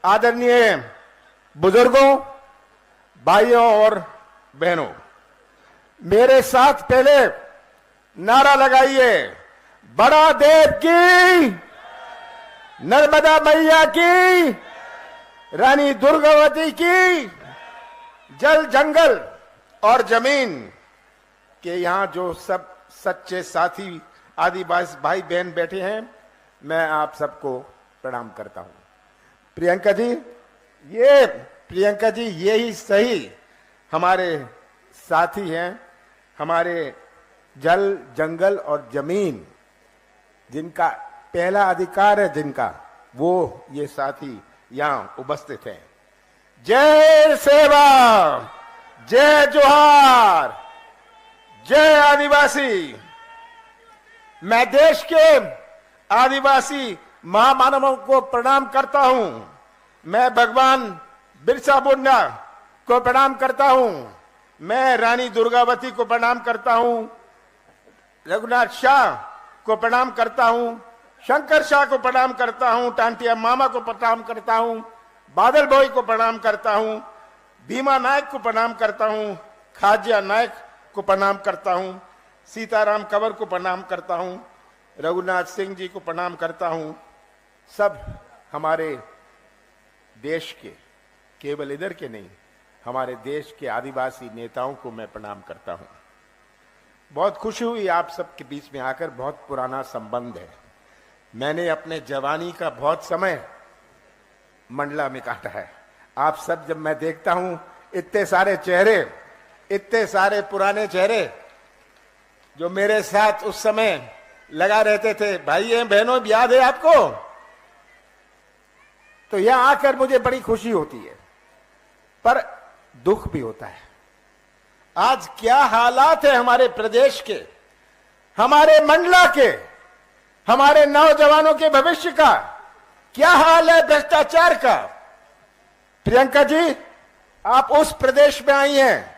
आदरणीय बुजुर्गों, भाइयों और बहनों, मेरे साथ पहले नारा लगाइए, बड़ा देव की, नर्मदा मैया की, रानी दुर्गावती की। जल, जंगल और जमीन के यहां जो सब सच्चे साथी आदिवासी भाई बहन बैठे हैं, मैं आप सबको प्रणाम करता हूं। प्रियंका जी, यही सही हमारे साथी हैं, हमारे जल, जंगल और जमीन जिनका पहला अधिकार है, जिनका वो ये साथी यहां उपस्थित हैं। जय सेवा, जय जोहार, जय आदिवासी। मैं देश के आदिवासी महामानवों को प्रणाम करता हूं। मैं भगवान बिरसा मुंडा को प्रणाम करता हूं। मैं रानी दुर्गावती को प्रणाम करता हूं। रघुनाथ शाह को प्रणाम करता हूं। शंकर शाह को प्रणाम करता हूं। टांटिया मामा को प्रणाम करता हूं। बादल भाई को प्रणाम करता हूं। भीमा नायक को प्रणाम करता हूं। खाजिया नायक को प्रणाम करता हूं। सीताराम कंवर को प्रणाम करता हूं। रघुनाथ सिंह जी को प्रणाम करता हूं। सब हमारे देश के, केवल इधर के नहीं, हमारे देश के आदिवासी नेताओं को मैं प्रणाम करता हूं। बहुत खुशी हुई आप सबके बीच में आकर। बहुत पुराना संबंध है। मैंने अपने जवानी का बहुत समय मंडला में काटा है। आप सब, जब मैं देखता हूं इतने सारे चेहरे, इतने सारे पुराने चेहरे जो मेरे साथ उस समय लगा रहते थे, भाई बहनों, याद है आपको? तो यहां आकर मुझे बड़ी खुशी होती है, पर दुख भी होता है। आज क्या हालात है हमारे प्रदेश के, हमारे मंडला के, हमारे नौजवानों के भविष्य का क्या हाल है भ्रष्टाचार का। प्रियंका जी, आप उस प्रदेश में आई हैं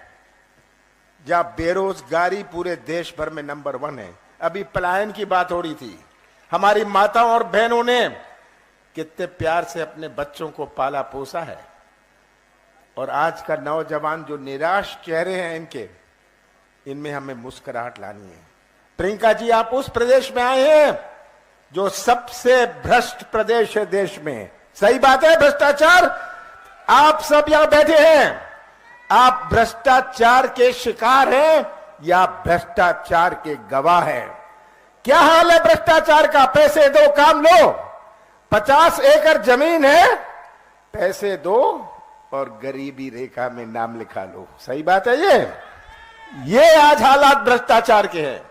जहां बेरोजगारी पूरे देश भर में नंबर 1 है। अभी पलायन की बात हो रही थी। हमारी माताओं और बहनों ने कितने प्यार से अपने बच्चों को पाला पोसा है, और आज का नौजवान जो निराश चेहरे हैं इनके, इनमें हमें मुस्कुराहट लानी है। प्रियंका जी, आप उस प्रदेश में आए हैं जो सबसे भ्रष्ट प्रदेश है देश में। सही बात है, भ्रष्टाचार। आप सब यहां बैठे हैं, आप भ्रष्टाचार के शिकार हैं या भ्रष्टाचार के गवाह हैं? क्या हाल है भ्रष्टाचार का? पैसे दो, काम लो। 50 एकड़ जमीन है, पैसे दो और गरीबी रेखा में नाम लिखा लो। सही बात है ये आज हालात भ्रष्टाचार के हैं।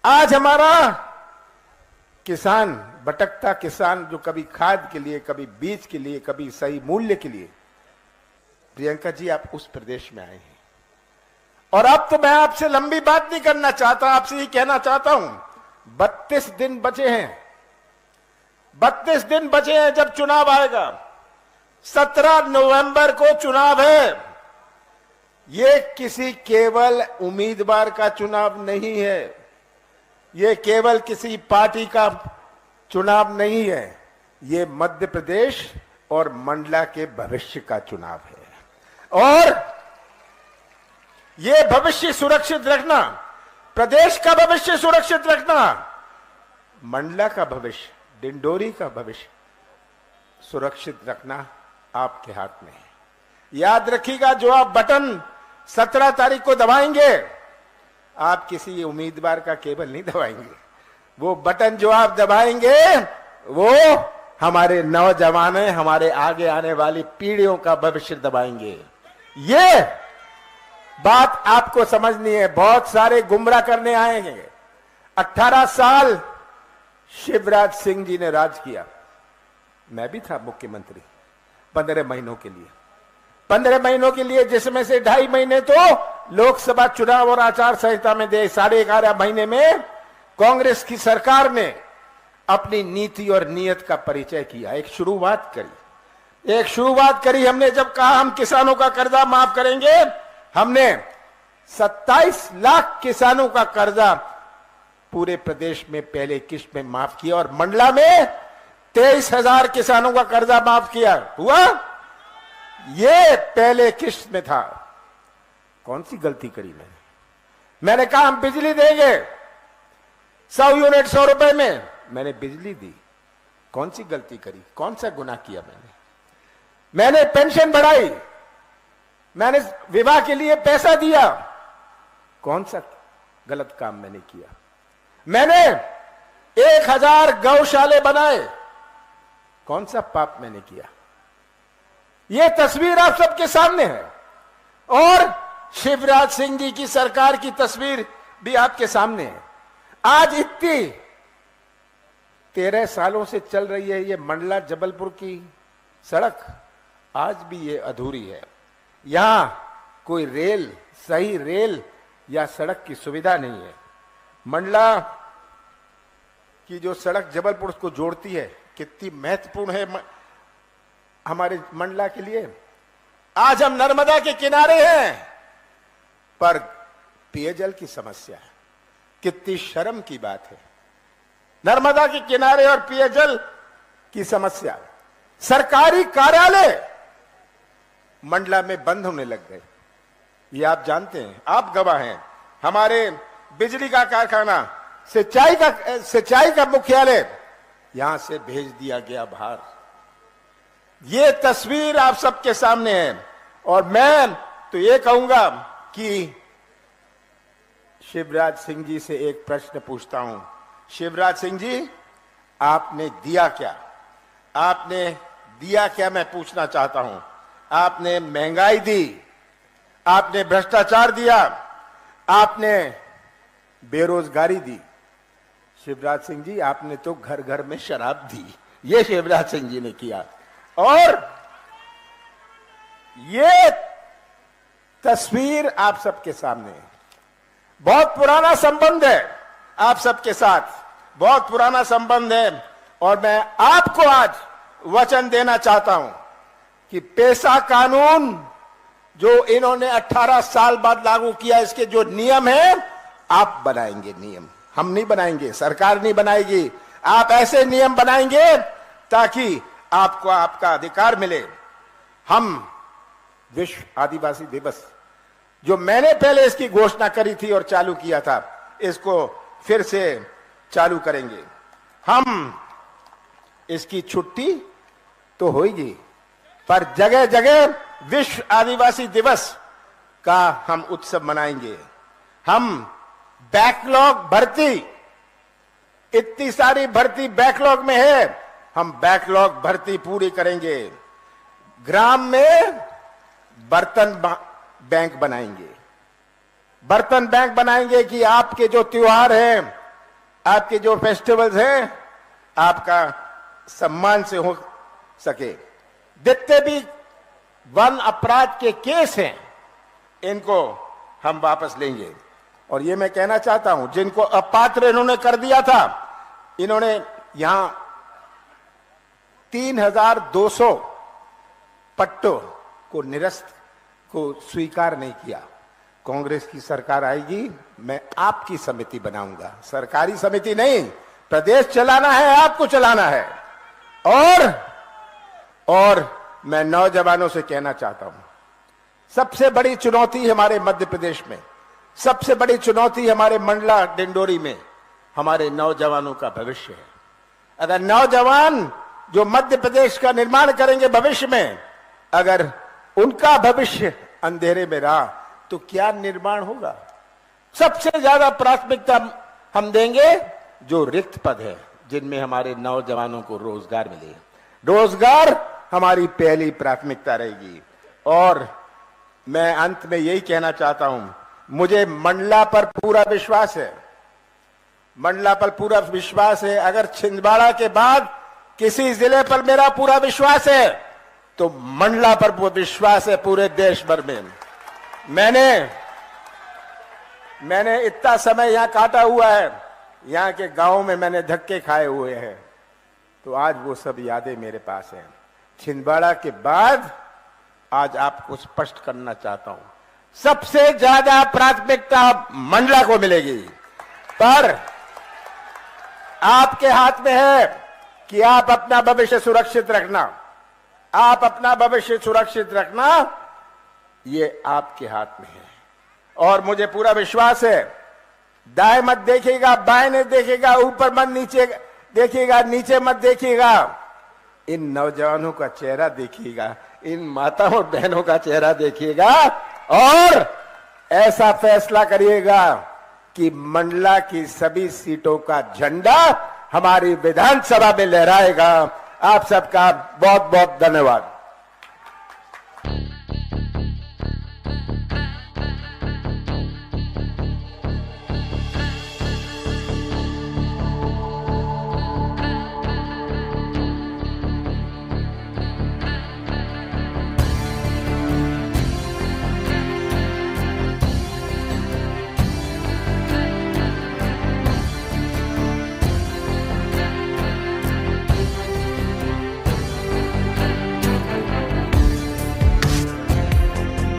आज हमारा किसान, भटकता किसान, जो कभी खाद के लिए, कभी बीज के लिए, कभी सही मूल्य के लिए। प्रियंका जी, आप उस प्रदेश में आए हैं, और अब तो मैं आपसे लंबी बात नहीं करना चाहता, आपसे ही कहना चाहता हूं, 32 दिन बचे हैं। 32 दिन बचे हैं जब चुनाव आएगा। 17 नवंबर को चुनाव है। ये किसी केवल उम्मीदवार का चुनाव नहीं है, ये केवल किसी पार्टी का चुनाव नहीं है, ये मध्य प्रदेश और मंडला के भविष्य का चुनाव है। और ये भविष्य सुरक्षित रखना, प्रदेश का भविष्य सुरक्षित रखना, मंडला का भविष्य, डिंडोरी का भविष्य सुरक्षित रखना आपके हाथ में है। याद रखिएगा, जो आप बटन 17 तारीख को दबाएंगे, आप किसी उम्मीदवार का केवल नहीं दबाएंगे। वो बटन जो आप दबाएंगे वो हमारे नौजवान, हमारे आगे आने वाली पीढ़ियों का भविष्य दबाएंगे। ये बात आपको समझनी है। बहुत सारे गुमराह करने आएंगे। 18 साल शिवराज सिंह जी ने राज किया, मैं भी था मुख्यमंत्री 15 महीनों के लिए। 15 महीनों के लिए, जिसमें से 2.5 महीने तो लोकसभा चुनाव और आचार संहिता में दे। 11.5 महीने में कांग्रेस की सरकार ने अपनी नीति और नीयत का परिचय किया। एक शुरुआत करी हमने। जब कहा हम किसानों का कर्जा माफ करेंगे, हमने 27 लाख किसानों का कर्जा पूरे प्रदेश में पहले किश्त में माफ किया, और मंडला में 23,000 किसानों का कर्जा माफ किया, हुआ? ये पहले किस्त में था। कौन सी गलती करी मैंने कहा हम बिजली देंगे 100 यूनिट 100 रुपए में, मैंने बिजली दी। कौन सी गलती करी, कौन सा गुनाह किया मैंने पेंशन बढ़ाई, मैंने विवाह के लिए पैसा दिया, कौन सा गलत काम मैंने किया? मैंने 1000 गौशाले बनाए, कौन सा पाप मैंने किया? यह तस्वीर आप सबके सामने है और शिवराज सिंह जी की सरकार की तस्वीर भी आपके सामने है। आज इतनी 13 सालों से चल रही है ये मंडला जबलपुर की सड़क, आज भी ये अधूरी है। यहां कोई रेल, सही रेल या सड़क की सुविधा नहीं है। मंडला की जो सड़क जबलपुर को जोड़ती है कितनी महत्वपूर्ण है हमारे मंडला के लिए। आज हम नर्मदा के किनारे हैं पर पेयजल की समस्या है, कितनी शर्म की बात है। नर्मदा के किनारे और पेयजल की समस्या, सरकारी कार्यालय मंडला में बंद होने लग गए, ये आप जानते हैं, आप गवाह हैं। हमारे बिजली का कारखाना, सिंचाई का मुख्यालय यहां से भेज दिया गया बाहर। ये तस्वीर आप सबके सामने है और मैं तो ये कहूंगा कि शिवराज सिंह जी से एक प्रश्न पूछता हूं। शिवराज सिंह जी, आपने दिया क्या? आपने दिया क्या, मैं पूछना चाहता हूं। आपने महंगाई दी, आपने भ्रष्टाचार दिया, आपने बेरोजगारी दी। शिवराज सिंह जी, आपने तो घर घर में शराब दी, ये शिवराज सिंह जी ने किया। और ये तस्वीर आप सबके सामने है। बहुत पुराना संबंध है आप सबके साथ, बहुत पुराना संबंध है और मैं आपको आज वचन देना चाहता हूं कि पेशा कानून जो इन्होंने 18 साल बाद लागू किया, इसके जो नियम है आप बनाएंगे। नियम हम नहीं बनाएंगे, सरकार नहीं बनाएगी, आप ऐसे नियम बनाएंगे ताकि आपको आपका अधिकार मिले। हम विश्व आदिवासी दिवस जो मैंने पहले इसकी घोषणा करी थी और चालू किया था, इसको फिर से चालू करेंगे। हम इसकी छुट्टी तो होगी पर जगह जगह विश्व आदिवासी दिवस का हम उत्सव मनाएंगे। हम बैकलॉग भर्ती, इतनी सारी भर्ती बैकलॉग में है, हम बैकलॉग भर्ती पूरी करेंगे। ग्राम में बर्तन बैंक बनाएंगे, बर्तन बैंक बनाएंगे कि आपके जो त्योहार हैं, आपके जो फेस्टिवल्स हैं, आपका सम्मान से हो सके। जितने भी वन अपराध के केस हैं इनको हम वापस लेंगे। और ये मैं कहना चाहता हूं, जिनको अपात्र इन्होंने कर दिया था, इन्होंने यहां 3200 पट्टों को निरस्त को स्वीकार नहीं किया। कांग्रेस की सरकार आएगी, मैं आपकी समिति बनाऊंगा, सरकारी समिति नहीं। प्रदेश चलाना है, आपको चलाना है। और मैं नौजवानों से कहना चाहता हूं, सबसे बड़ी चुनौती हमारे मध्य प्रदेश में, सबसे बड़ी चुनौती हमारे मंडला डिंडोरी में हमारे नौजवानों का भविष्य है। अगर नौजवान जो मध्य प्रदेश का निर्माण करेंगे भविष्य में, अगर उनका भविष्य अंधेरे में रहा तो क्या निर्माण होगा? सबसे ज्यादा प्राथमिकता हम देंगे जो रिक्त पद है, जिनमें हमारे नौजवानों को रोजगार मिले। रोजगार हमारी पहली प्राथमिकता रहेगी। और मैं अंत में यही कहना चाहता हूं, मुझे मंडला पर पूरा विश्वास है, मंडला पर पूरा विश्वास है। अगर छिंदवाड़ा के बाद किसी जिले पर मेरा पूरा विश्वास है तो मंडला पर विश्वास है पूरे देश भर में। मैंने इतना समय यहां काटा हुआ है, यहां के गांव में मैंने धक्के खाए हुए हैं, तो आज वो सब यादें मेरे पास हैं। छिंदवाड़ा के बाद आज आपको स्पष्ट करना चाहता हूं, सबसे ज्यादा प्राथमिकता मंडला को मिलेगी, पर आपके हाथ में है कि आप अपना भविष्य सुरक्षित रखना, आप अपना भविष्य सुरक्षित रखना, ये आपके हाथ में है। और मुझे पूरा विश्वास है, दाएं मत देखिएगा, बाएं नहीं देखिएगा, ऊपर मत नीचे देखिएगा, नीचे मत देखिएगा, इन नौजवानों का चेहरा देखिएगा, इन माताओं बहनों का चेहरा देखिएगा और ऐसा फैसला करिएगा कि मंडला की सभी सीटों का झंडा हमारी विधानसभा में लहराएगा। आप सबका बहुत बहुत धन्यवाद।